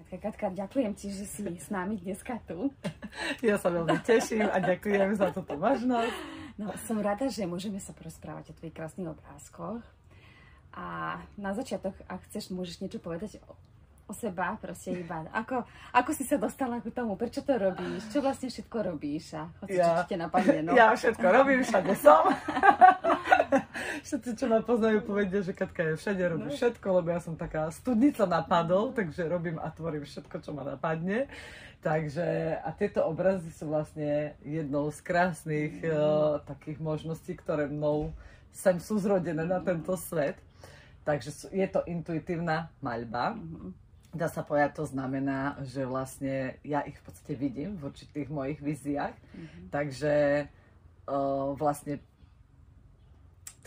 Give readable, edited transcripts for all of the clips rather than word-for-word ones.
Katka, ďakujem ti, že si s nami dneska tu. Ja sa veľmi teším a ďakujem za túto možnosť. No, som rada, že môžeme sa porozprávať o tvojich krásnych obrázkoch. A na začiatok, ak chceš, môžeš niečo povedať o seba, proste iba. Ako si sa dostala k tomu? Prečo to robíš? Čo vlastne všetko robíš? A čo ti napadne, no? Ja všetko robím, všade som. Všetci, čo ma poznajú, povedia, že Katka je všade, robí všetko, lebo ja som taká studnica napadol, takže robím a tvorím všetko, čo ma napadne. Takže, a tieto obrazy sú vlastne jednou z krásnych takých možností, ktoré mnou sem sú zrodené na tento svet. Takže je to intuitívna maľba. Dá sa povedať, to znamená, že vlastne ja ich v podstate vidím v určitých mojich víziách. Takže vlastne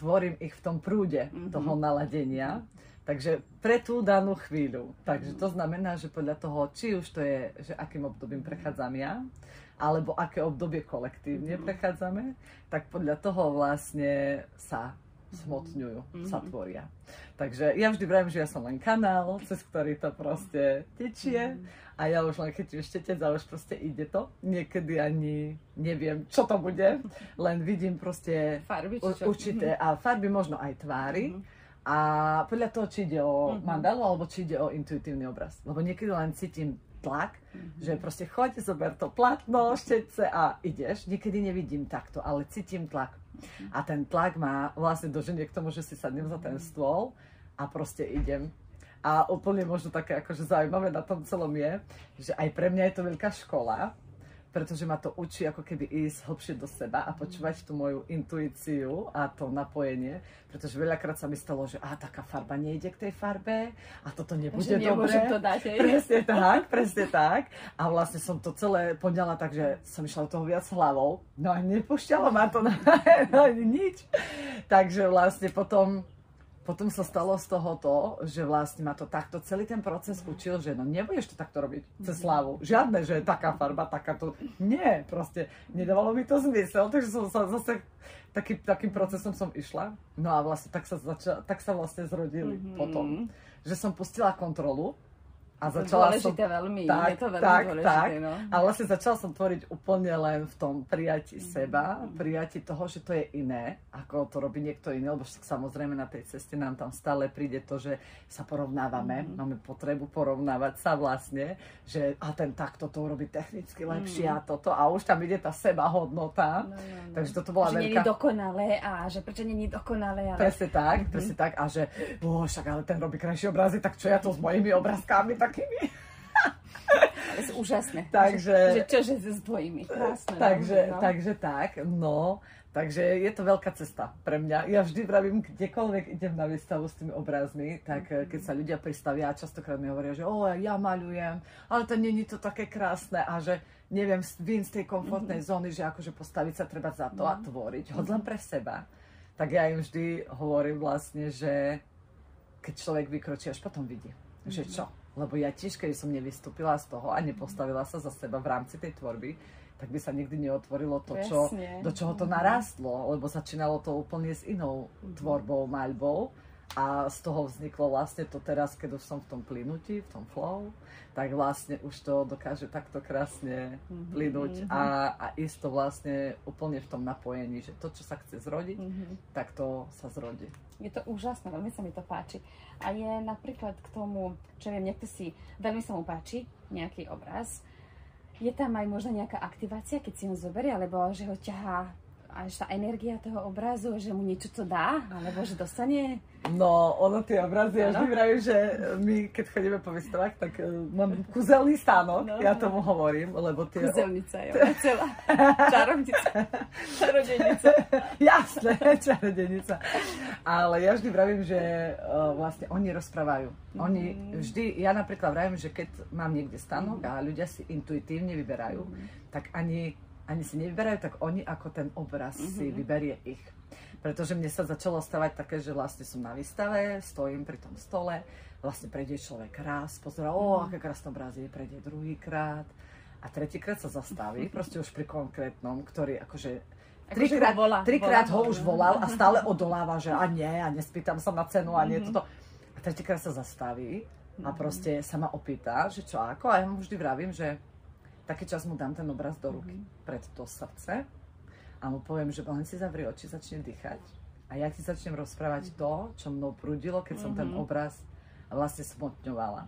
tvorím ich v tom prúde toho naladenia. Takže pre tú danú chvíľu. Takže to znamená, že podľa toho, či už to je, že akým obdobím prechádzam ja, alebo aké obdobie kolektívne prechádzame, tak podľa toho vlastne sa smotňujú, sa tvoria. Takže ja vždy vravím, že ja som len kanál, cez ktorý to proste tečie a ja už len chytím štetec a už proste ide to. Niekedy ani neviem, čo to bude, len vidím proste farby, určité a farby, možno aj tvári. A podľa toho, či ide o mandalu alebo či ide o intuitívny obraz. Lebo niekedy len cítim tlak, že proste choď, zober to platno, štetce a ideš. Niekedy nevidím takto, ale cítim tlak. A ten tlak ma vlastne doženie k tomu, že si sadnem za ten stôl a proste idem. A úplne možno také akože zaujímavé na tom celom je, že aj pre mňa je to veľká škola, pretože ma to učí ako keby ísť hlbšie do seba a počúvať tú moju intuíciu a to napojenie, pretože veľakrát sa mi stalo, že taká farba nejde k tej farbe a toto nebude dobre. To dať, presne tak. A vlastne som to celé poňala tak, že som išla do toho viac hlavou, no a nepúšťalo ma to na nič. Takže vlastne potom sa stalo z toho to, že vlastne ma to takto celý ten proces učil, že no nebudeš to takto robiť cez hlavu. Žiadne, že taká farba, takáto. Nie, proste nedávalo mi to zmysel, takže som sa zase takým procesom som išla. No a vlastne tak sa vlastne zrodili potom, že som pustila kontrolu. A začala som... veľmi, je to veľmi dôležité, no. A vlastne začala som tvoriť úplne len v tom prijatí seba, prijatí toho, že to je iné, ako to robí niekto iný, lebo samozrejme na tej ceste nám tam stále príde to, že sa porovnávame, máme potrebu porovnávať sa vlastne, že ten takto to urobí technicky lepšie a toto, a už tam ide tá sebahodnota, takže toto bola veľká... Že nie je dokonalé a že prečo nie je dokonalé, ale... Presne tak, a že však ale ten robí krajšie obrazy, tak čo ja to s mojimi obrázkami takými? Ale sú úžasné. Takže... Čože s tvojimi. Krásne. Takže Takže je to veľká cesta pre mňa. Ja vždy vravím, kdekoľvek idem na výstavu s tými obrazmi, tak keď sa ľudia pristavia, častokrát mi hovoria, že ja maľujem, ale to nie je to také krásne a že neviem vyjsť z tej komfortnej zóny, že akože postaviť sa treba za to a tvoriť, hoď len pre seba. Tak ja im vždy hovorím vlastne, že keď človek vykročí, až potom vidí, že čo. Lebo ja tiež, keď som nevystúpila z toho a nepostavila sa za seba v rámci tej tvorby, tak by sa nikdy neotvorilo to, do čoho to narastlo, lebo začínalo to úplne s inou tvorbou, maľbou a z toho vzniklo vlastne to teraz, keď už som v tom plynutí, v tom flow, tak vlastne už to dokáže takto krásne plynúť a ísť to vlastne úplne v tom napojení, že to, čo sa chce zrodiť, tak to sa zrodí. Je to úžasné, veľmi sa mi to páči. A je napríklad k tomu, čo viem, niekto si, veľmi sa mu páči nejaký obraz, je tam aj možno nejaká aktivácia, keď si ho zoberie, alebo že ho ťahá až tá energia toho obrazu, že mu niečo to dá, alebo že dostane? No, tie obrazy, ja vždy vravím, že my, keď chodíme po výstavách, tak mám kúzelný stánok, ja tomu hovorím, lebo tie... Kúzelnica je celá, čarovnica, čarodejnica. Jasné, čarodejnica. Ale ja vždy vravím, že vlastne oni rozprávajú. Oni vždy, ja napríklad vravím, že keď mám niekde stánok a ľudia si intuitívne vyberajú, tak ani si nevyberajú, tak oni ako ten obraz si vyberie ich. Pretože mne sa začalo stávať také, že vlastne som na výstave, stojím pri tom stole, vlastne prejde človek raz, pozerá, aké krásne obrazy, prejde druhýkrát a tretíkrát sa zastaví, proste už pri konkrétnom, ktorý akože trikrát ho už volal a stále odoláva, že a nespýtam sa na cenu a nie toto. A tretíkrát sa zastaví a proste sa ma opýta, že čo ako, a ja mu vždy vravím, že taký čas mu dám ten obraz do ruky pred to srdce a mu poviem, že len si zavri oči, začne dýchať a ja ti začnem rozprávať to, čo mnou prúdilo, keď som ten obraz vlastne smotňovala.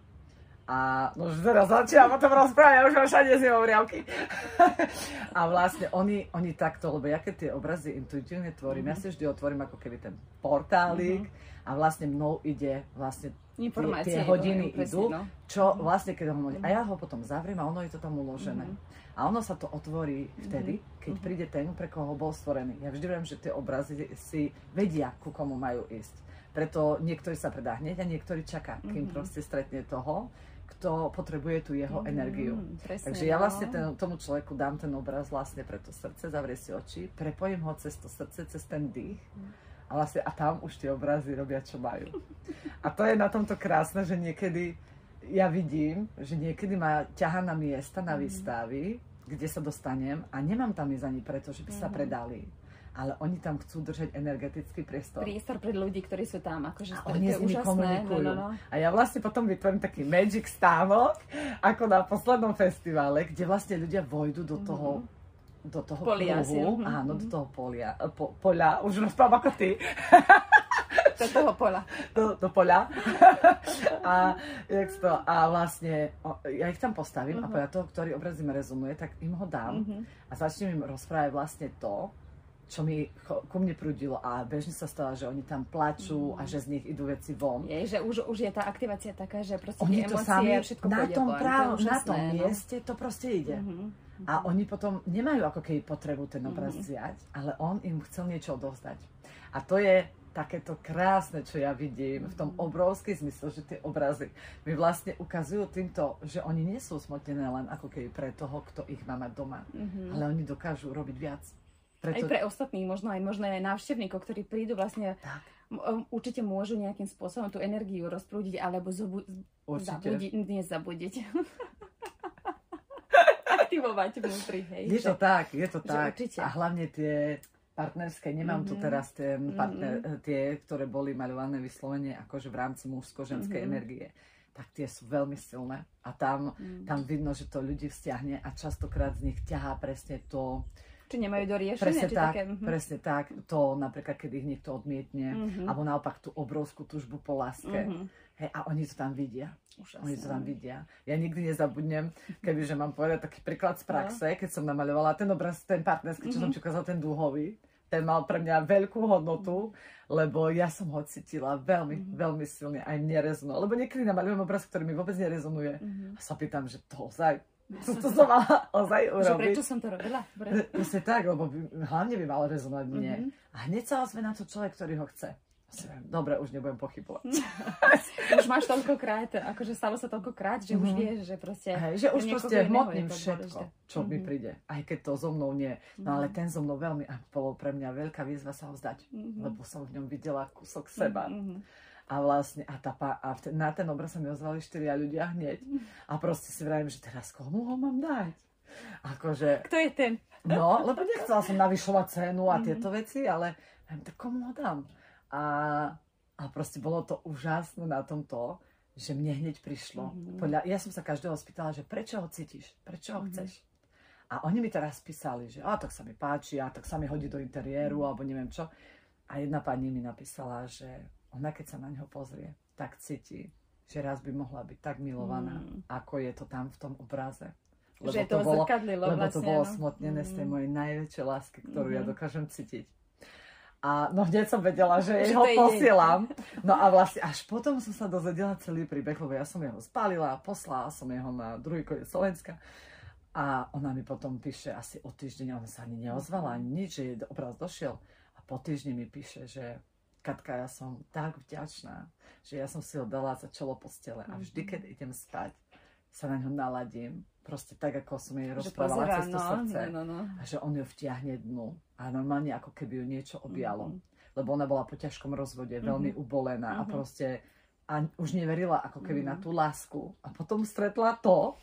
A no už teraz začínam o tom rozprávať, ja už mám všade z neho riavky. A vlastne oni takto, lebo ja keď tie obrazy intuitívne tvorím, ja si vždy otvorím ako keby ten portálik a vlastne mnou ide vlastne tie hodiny idú, čo vlastne keď a ja ho potom zavriem a ono je to tam uložené. A ono sa to otvorí vtedy, keď príde ten, pre koho bol stvorený. Ja vždy viem, že tie obrazy si vedia, ku komu majú ísť. Preto niektorý sa predá hneď a niektorý čaká, kým proste stretne toho, kto potrebuje tú jeho energiu. Presne, takže ja vlastne tomu človeku dám ten obraz vlastne pre to srdce, zavrie si oči, prepojím ho cez to srdce, cez ten dých a vlastne a tam už tie obrazy robia, čo majú. A to je na tomto krásne, že niekedy ja vidím, že niekedy ma ťahá na miesta, na výstavy, kde sa dostanem a nemám tam ísť ani preto, že by sa predali. Ale oni tam chcú držať energetický priestor. Priestor pre ľudí, ktorí sú tam. Akože a oni s nimi komunikujú. A ja vlastne potom vytvorím taký magic stávok, ako na poslednom festivale, kde vlastne ľudia vojdu do toho polia, kruhu. Áno, do toho poľa. Už rozprávam ako ty. Do toho poľa. Do poľa. A vlastne ja ich tam postavím a podľa toho, ktorý obraz im rezonuje, tak im ho dám a začnem im rozprávať vlastne to, čo mi ku mne prúdilo a bežne sa stalo, že oni tam plačú a že z nich idú veci von. Že už je tá aktivácia taká, že proste oni tie emócie a všetko na pôjde tom von. Na tom mieste to proste ide. A oni potom nemajú ako keby potrebu ten obraz vziať, ale on im chcel niečo odovzdať. A to je takéto krásne, čo ja vidím v tom obrovský zmysel, že tie obrazy mi vlastne ukazujú týmto, že oni nie sú smotnené len ako keby pre toho, kto ich má mať doma, ale oni dokážu robiť viac. Aj pre ostatných, možno aj návštevníkov, ktorí prídu vlastne, určite môžu nejakým spôsobom tú energiu rozprúdiť, alebo zabudiť. Aktivovať vnútri, hej. Je to tak. A hlavne tie partnerské, nemám tu teraz tie, ktoré boli maľované vyslovene akože v rámci mužsko-ženskej energie. Tak tie sú veľmi silné. A tam vidno, že to ľudí vzťahne a častokrát z nich ťahá presne to, či nemajú do riešenia, presne tak. To napríklad, keď ich niekto odmietne, alebo naopak tú obrovskú túžbu po láske. Hej, a oni to tam vidia. Oni to tam vidia. Ja nikdy nezabudnem, kebyže mám povedať taký príklad z praxe, keď som namaľovala ten obraz, ten partnerský, čo som ti ukázal, ten dúhový. Ten mal pre mňa veľkú hodnotu, lebo ja som ho cítila veľmi, veľmi silne. Aj mne rezonoval. Lebo niekedy namaľujem obraz, ktorý mi vôbec nerezonuje. A sa pýtam, že to som mala ozaj urobiť. Prečo som to robila? Presne tak, lebo hlavne by malo rezonovať mne. A hneď sa ozve na to človek, ktorý ho chce. Dobre, už nebudem pochybovať. Už máš toľkokrát, akože stalo sa toľkokrát, že už vieš, že proste... Že už proste hmotním všetko, čo mi príde. Aj keď to so mnou nie. No ale ten so mnou veľmi, a bolo pre mňa veľká výzva sa ho vzdať. Lebo som v ňom videla kúsok seba. A vlastne, na ten obraz sa mi ozvali 4 ľudia hneď. A proste si vravím, že teraz komu ho mám dať? Akože... Kto je ten? No, lebo nechcela som navyšovať cenu a tieto veci, ale tak komu ho dám? A proste bolo to úžasné na tomto, že mne hneď prišlo. Ja som sa každého spýtala, že prečo ho cítiš? Prečo ho chceš? A oni mi teraz písali, že tak sa mi páči, tak sa mi hodí do interiéru, alebo neviem čo. A jedna pani mi napísala, že ona keď sa na ňo pozrie, tak cíti, že raz by mohla byť tak milovaná, ako je to tam v tom obraze. Lebo že to zrkadlilo vlastne. Lebo to bolo smotnené z tej mojej najväčšej lásky, ktorú ja dokážem cítiť. A no hneď som vedela, že ho posielam. No a vlastne až potom som sa dozvedela celý príbeh, lebo ja som jeho spálila, poslala som jeho na druhý koniec Slovenska. A ona mi potom píše asi o týždeň, ona sa ani neozvala, ani nič, že obraz došiel. A po týždni mi píše, že Katka, ja som tak vďačná, že ja som si ho dala za čelo postele a vždy, keď idem spať, sa na ňo naladím. Proste tak, ako som jej rozprávala cez to srdce. A že on ju vtiahne dnu. A normálne ako keby ju niečo objalo. Lebo ona bola po ťažkom rozvode, veľmi ubolená a proste už neverila ako keby na tú lásku. A potom stretla to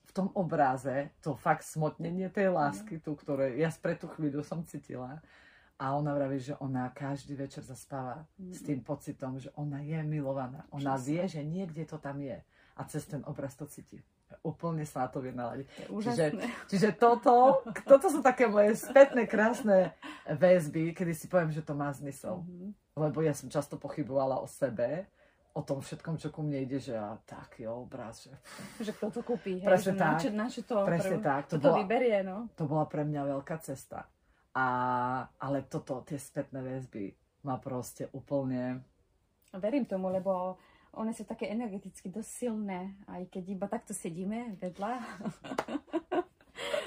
v tom obráze, to fakt smotnenie tej lásky, tú, ktoré ja pre tú chvíľu som cítila. A ona vraví, že ona každý večer zaspáva s tým pocitom, že ona je milovaná. Ona vie, že niekde to tam je. a cez ten obraz to cíti. Úplne sa na to vie naladiť. Čiže toto sú také moje spätné, krásne väzby, kedy si poviem, že to má zmysel. Lebo ja som často pochybovala o sebe, o tom všetkom, čo ku mne ide, že taký obraz, že kto to kúpi, presne tak, na čo to, tak. To vyberie, no. To bola pre mňa veľká cesta. Ale tie spätné väzby ma proste úplne... Verím tomu, lebo one sú také energeticky dosť silné, aj keď iba takto sedíme vedľa.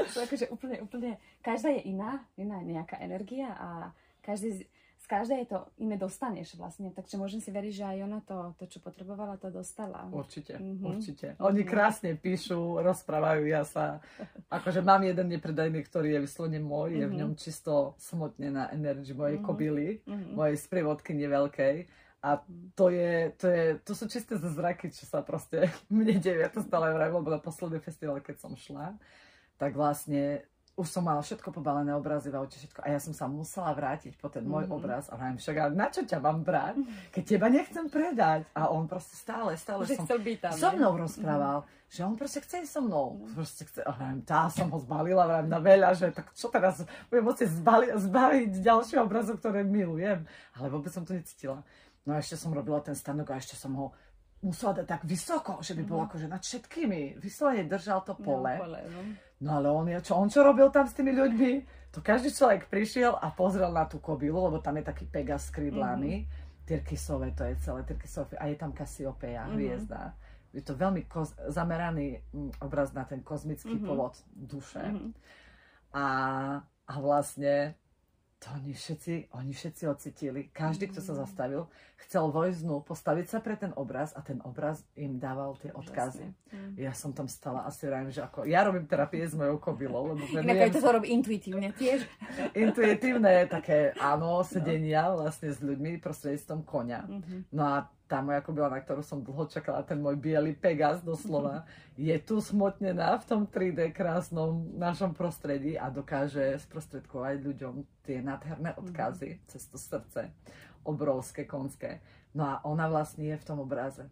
Sú akože úplne, každá je iná nejaká energia a z každej to iné dostaneš vlastne, takže môžem si veriť, že aj ona to čo potrebovala, to dostala. Určite. Oni krásne píšu, rozprávajú, ja sa, akože mám jeden nepredajný, ktorý je vyslovene môj, je v ňom čisto smotnená energia mojej kobily, mojej sprievodky neveľkej. A to sú čisté zázraky, čo sa proste mne devia, to stále vrajím, lebo na posledný festival, keď som šla, tak vlastne už som mala všetko pobalené, obrazy v aute, všetko. A ja som sa musela vrátiť po ten môj obraz a vrajím, však na čo ťa mám brať, keď teba nechcem predať. A on proste stále že so mnou rozprával, že on proste chce ísť so mnou. Proste chce, a vrajím, som ho zbalila, vrajím na veľa, že tak čo teraz, budem musieť zbaviť ďalšie obrazu, ktoré milujem. Ale vôbec som to necítila. No a ešte som robila ten stanok a ešte som ho musela dať tak vysoko, že by bol akože nad všetkými. Vyslovene držal to pole. No ale on čo robil tam s tými ľuďmi? To každý človek prišiel a pozrel na tú kobylu, lebo tam je taký Pegas s krídlami. Tyrkysové to je celé, Tyrkysové. A je tam Kasiopeia, hviezda. Je to veľmi zameraný obraz na ten kozmický pôvod duše. A vlastne to oni všetci ocítili. Každý, kto sa zastavil, chcel vojsť postaviť sa pre ten obraz a ten obraz im dával tie odkazy. Ja som tam stala a si vravím, že ako ja robím terapie s mojou kobylou. Inak aj to robí intuitívne tiež. Intuitívne také, áno, sedenia vlastne s ľuďmi prostredníctvom koňa. No a tá moja kobyla, na ktorú som dlho čakala, ten môj biely Pegas doslova, je tu smotnená v tom 3D krásnom našom prostredí a dokáže sprostredkovať ľuďom tie nádherné odkazy cez to srdce, obrovské, konské. No a ona vlastne je v tom obraze.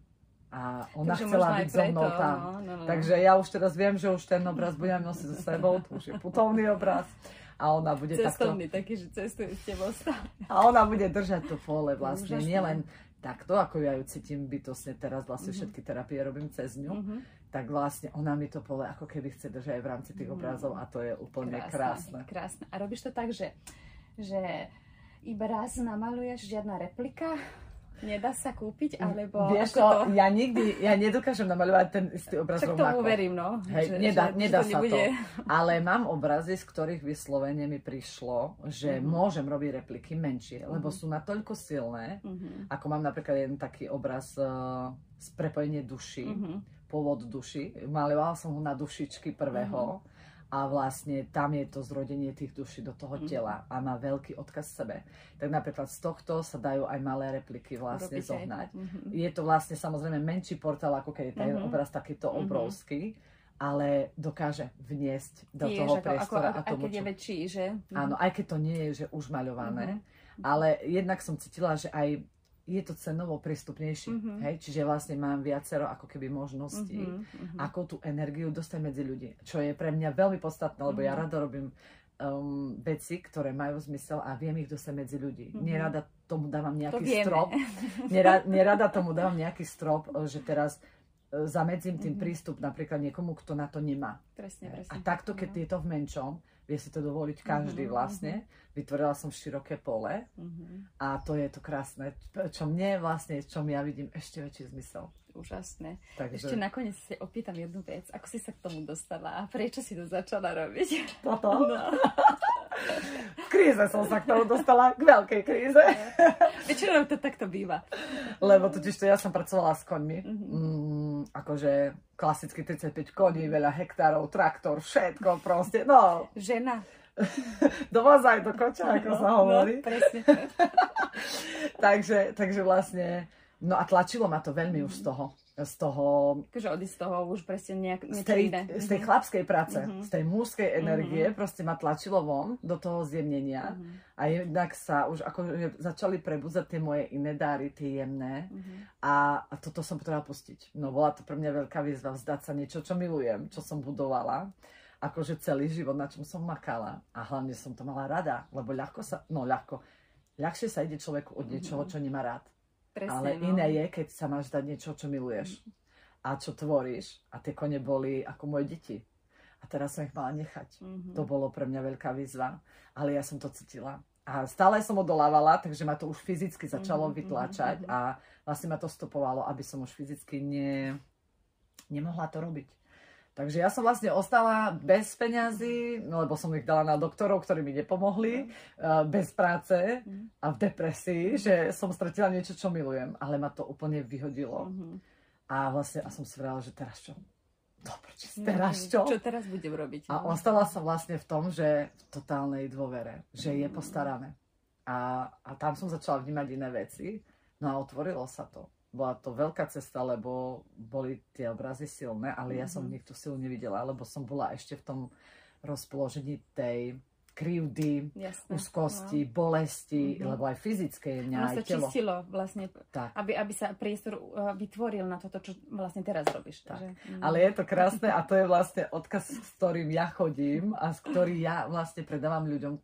A ona chcela byť so mnou tam. No. Takže ja už teraz viem, že už ten obraz budem nosiť so sebou, to už je putovný obraz. A ona bude cestovný, taký, že cestuje s tebou stále. A ona bude držať to pole vlastne, nielen takto, ako ja ju cítim bytostne teraz, vlastne všetky terapie robím cez ňu, tak vlastne ona mi to pole ako keby chce držať aj v rámci tých obrazov a to je úplne krásne. Krásne. A robíš to tak, že iba raz namaluješ, žiadna replika? Nedá sa kúpiť, alebo... Vieš čo, ja nedokážem namaľovať ten istý obraz rovnako. Však tomu verím, no. Hej, nedá sa nebude. To. Ale mám obrazy, z ktorých vyslovene mi prišlo, že môžem robiť repliky menšie, lebo sú natoľko silné, ako mám napríklad jeden taký obraz z prepojenie duši, pôvod duši. Malovala som ho na dušičky prvého. A vlastne tam je to zrodenie tých duší do toho tela a má veľký odkaz sebe. Tak napríklad z tohto sa dajú aj malé repliky vlastne zohnať. Je to vlastne samozrejme menší portál, ako keď je ten obraz takýto obrovský, ale dokáže vniesť do toho priestora. Aj keď je väčší, že? Áno, aj keď to nie je že už maľované, ale jednak som cítila, že aj je to cenovo prístupnejší, hej? Čiže vlastne mám viacero ako keby možností, ako tú energiu dostať medzi ľudí. Čo je pre mňa veľmi podstatné, lebo ja rada robím veci, ktoré majú zmysel a viem ich dostať medzi ľudí. Nerada tomu dávam nejaký strop. Nerada tomu dávam nejaký strop, že teraz zamedzím tým prístup napríklad niekomu, kto na to nemá. Presne. A takto, keď je to v menšom, vie si to dovoliť každý vlastne. Vytvorila som široké pole a to je to krásne, čo mne vlastne, čom ja vidím ešte väčší zmysel. Úžasné. Takže... Ešte nakoniec si opýtam jednu vec. Ako si sa k tomu dostala a prečo si to začala robiť? Toto? No. V kríze som sa k tomu dostala, k veľkej kríze. Väčšinou to takto býva. Lebo totiž to ja som pracovala s koňmi. Akože klasicky 35 koní, veľa hektárov, traktor, všetko proste. No. Žena. Do voza aj do koča, ako sa hovorí. No, presne. takže vlastne, no a tlačilo ma to veľmi už z toho. z toho... Takže odísť z toho už presne niečo iné. Z tej chlapskej práce, z tej mužskej energie, proste ma tlačilo von do toho zjemnenia. A jednak sa už akože začali prebudzať tie moje iné dáry, tie jemné. A toto som potrebovala pustiť. No bola to pre mňa veľká výzva vzdať sa niečo, čo milujem, čo som budovala. Akože celý život, na čom som makala. A hlavne som to mala rada, lebo ľahšie sa ide človeku od niečoho, čo nemá rád. Presne, ale iné je, keď sa máš dať niečo, čo miluješ a čo tvoríš. A tie kone boli ako moje deti. A teraz som ich mala nechať. To bolo pre mňa veľká výzva, ale ja som to cítila. A stále som odolávala, takže ma to už fyzicky začalo vytláčať a vlastne ma to stopovalo, aby som už fyzicky nemohla to robiť. Takže ja som vlastne ostala bez peňazí, lebo som ich dala na doktorov, ktorí mi nepomohli, bez práce a v depresii, že som stratila niečo, čo milujem, ale ma to úplne vyhodilo. A vlastne som si vrala, že teraz čo? Teraz čo? Čo teraz budem robiť? A ostala som vlastne v tom, že v totálnej dôvere, že je postarané. A tam som začala vnímať iné veci, no a otvorilo sa to. Bola to veľká cesta, lebo boli tie obrazy silné, ale ja som v nich tú silu nevidela, lebo som bola ešte v tom rozpoložení tej krivdy, úzkosti, bolesti, lebo aj fyzické mňa, aj telo. Ono sa čistilo vlastne, aby sa priestor vytvoril na toto, čo vlastne teraz robíš. Takže, ale je to krásne a to je vlastne odkaz, s ktorým ja chodím a s ktorým ja vlastne predávam ľuďom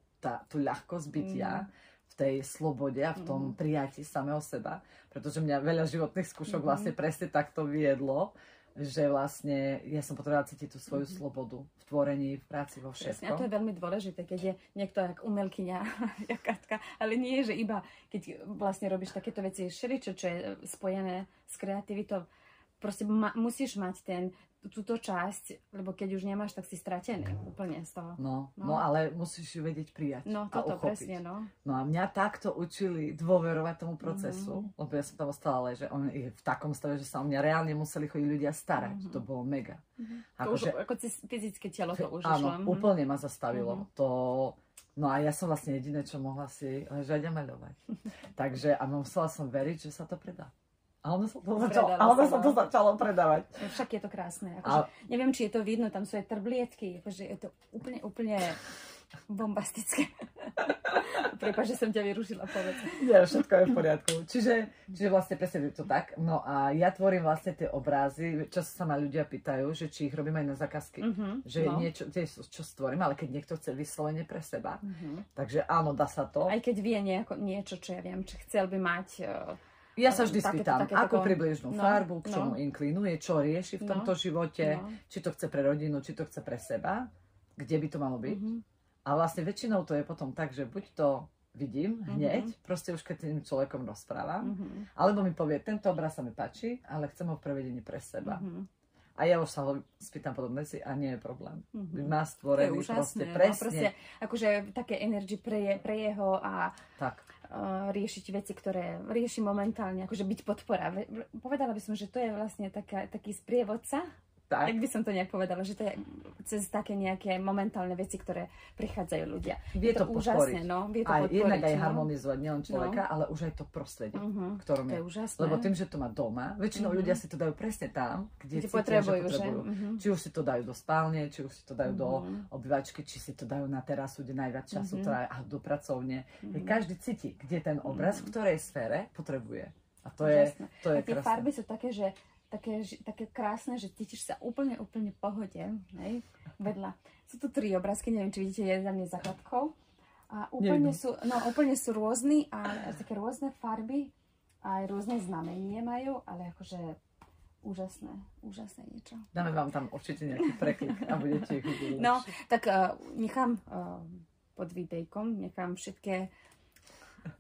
tú ľahkosť bytia, v tej slobode a v tom prijatí samého seba. Pretože mňa veľa životných skúšok vlastne presne takto viedlo, že vlastne ja som potrebovala cítiť tú svoju slobodu v tvorení, v práci, vo všetkom. Presne, a to je veľmi dôležité, keď je niekto jak umelkyňa, jak Katka, ale nie je, že iba keď vlastne robíš takéto veci, všeličo, čo je spojené s kreativitou, proste musíš mať túto časť, lebo keď už nemáš, tak si stratený úplne z toho. No, ale musíš ju vedieť prijať a uchopiť. Presne, No a mňa takto učili dôverovať tomu procesu, lebo ja som tam ostala, že on je v takom stave, že sa o mňa reálne museli chodiť ľudia starať. To bolo mega. Ako fyzické telo to už áno, úplne ma zastavilo. No a ja som vlastne jediné, čo mohla si ležať a maľovať. Takže a musela som veriť, že sa to predá. A ono sa to začalo predávať. Však je to krásne. Neviem, či je to vidno, tam sú aj trblietky. Akože je to úplne bombastické. Prepáč, že som ťa vyrušila, povedz. Nie, všetko je v poriadku. Čiže vlastne presne to tak. No a ja tvorím vlastne tie obrazy. Často sa ma ľudia pýtajú, že či ich robím aj na zákazky. Že niečo, čo stvorím, ale keď niekto chce vyslovene pre seba. Takže áno, dá sa to. Aj keď vie niečo, čo ja viem, či chcel by mať... Ja sa vždy spýtam, akú približnú farbu, k čomu inklinuje, čo rieši v tomto živote, či to chce pre rodinu, či to chce pre seba, kde by to malo byť. A vlastne väčšinou to je potom tak, že buď to vidím hneď, proste už keď tým človekom rozprávam, alebo mi povie, tento obraz sa mi páči, ale chcem ho v prevedení pre seba. A ja už sa ho spýtam podobné si a nie je problém. Má stvorený proste presne. Proste, akože také energy pre jeho a riešiť veci, ktoré rieši momentálne, akože byť podpora. Povedala by som, že to je vlastne taký sprievodca. Tak by som to nejak povedala, že to je cez také nejaké momentálne veci, ktoré prichádzajú ľudia. Vie to úžasné, vie to podporiť. Jednak aj harmonizovať nielen človeka, ale už aj to prostredie, ktorom je. Úžasné. Lebo tým, že to má doma, väčšinou ľudia si to dajú presne tam, kde potrebujú. Či už si to dajú do spálne, či už si to dajú do obývačky, či si to dajú na terasu, kde najviac času a do pracovne. Každý cíti, kde ten obraz, v ktorej sfére potrebuje. A to je krásne. Tie farby sú také, že také krásne, že cítiš sa úplne v pohode, hej, vedľa. Sú tu 3 obrázky, neviem, či vidíte, jeden je za chatkou. A úplne sú rôzni, a také rôzne farby, aj rôzne znamenie majú, ale akože úžasné niečo. Dáme vám tam určite nejaký preklik a budete ich vidieť. No, tak nechám pod videjkom, nechám všetké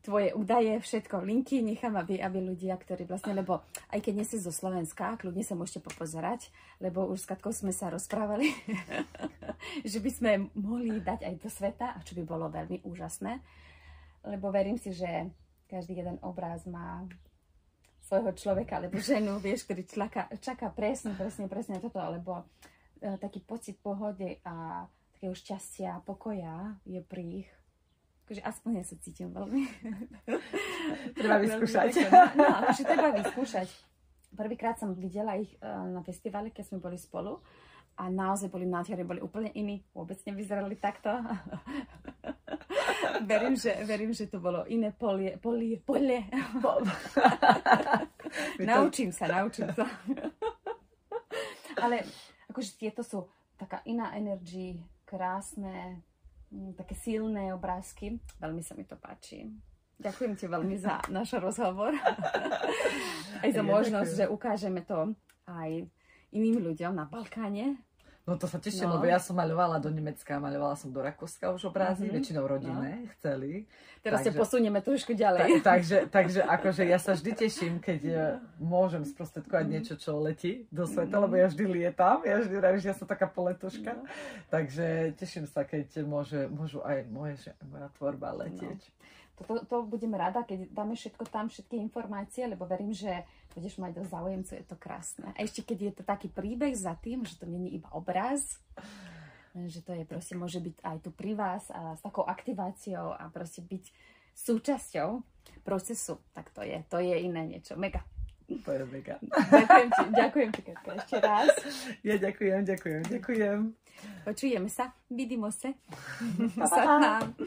tvoje údaje, všetko, linky, nechám, aby ľudia, ktorí vlastne, lebo aj keď nie si zo Slovenska, kľudne sa môžete popozerať, lebo už s Katkou sme sa rozprávali, že by sme mohli dať aj do sveta, a čo by bolo veľmi úžasné, lebo verím si, že každý jeden obraz má svojho človeka, alebo ženu, vieš, ktorý čaká presne toto, alebo taký pocit pohody a takého šťastia, pokoja je pri ich. Takže aspoň ja sa cítim veľmi. Treba vyskúšať. No, akože treba vyskúšať. Prvýkrát som videla ich na festivale, keď sme boli spolu. A naozaj boli nádherní, boli úplne iní, vôbec nevyzerali takto. verím, že to bolo iné polie. Naučím sa. Ale akože tieto sú taká iná energia, krásne, také silné obrázky. Veľmi sa mi to páči. Ďakujem ti veľmi za náš rozhovor. Aj za možnosť, že ukážeme to aj iným ľuďom na Balkáne. No to sa teším, lebo ja som maľovala do Nemecka, maľovala som do Rakúska už obrazy, väčšinou rodinné chceli. Teraz sa posunieme trošku ďalej. Takže akože ja sa vždy teším, keď môžem sprostredkovať niečo, čo letí do sveta, lebo ja vždy lietam, ja vždy vravím, že ja som taká poletuška. Takže teším sa, keď môžu aj moja tvorba letieť. To budeme rada, keď dáme všetko tam, všetky informácie, lebo verím, že budeš mať dosť záujemcov, je to krásne. A ešte keď je to taký príbeh za tým, že to nie je iba obraz, že to je proste, môže byť aj tu pri vás a s takou aktiváciou a proste byť súčasťou procesu, tak to je iné niečo. Mega. To je mega. Ďakujem ti, Katka, ešte raz. Ja ďakujem. Počujeme sa, vidíme sa. Sa nám.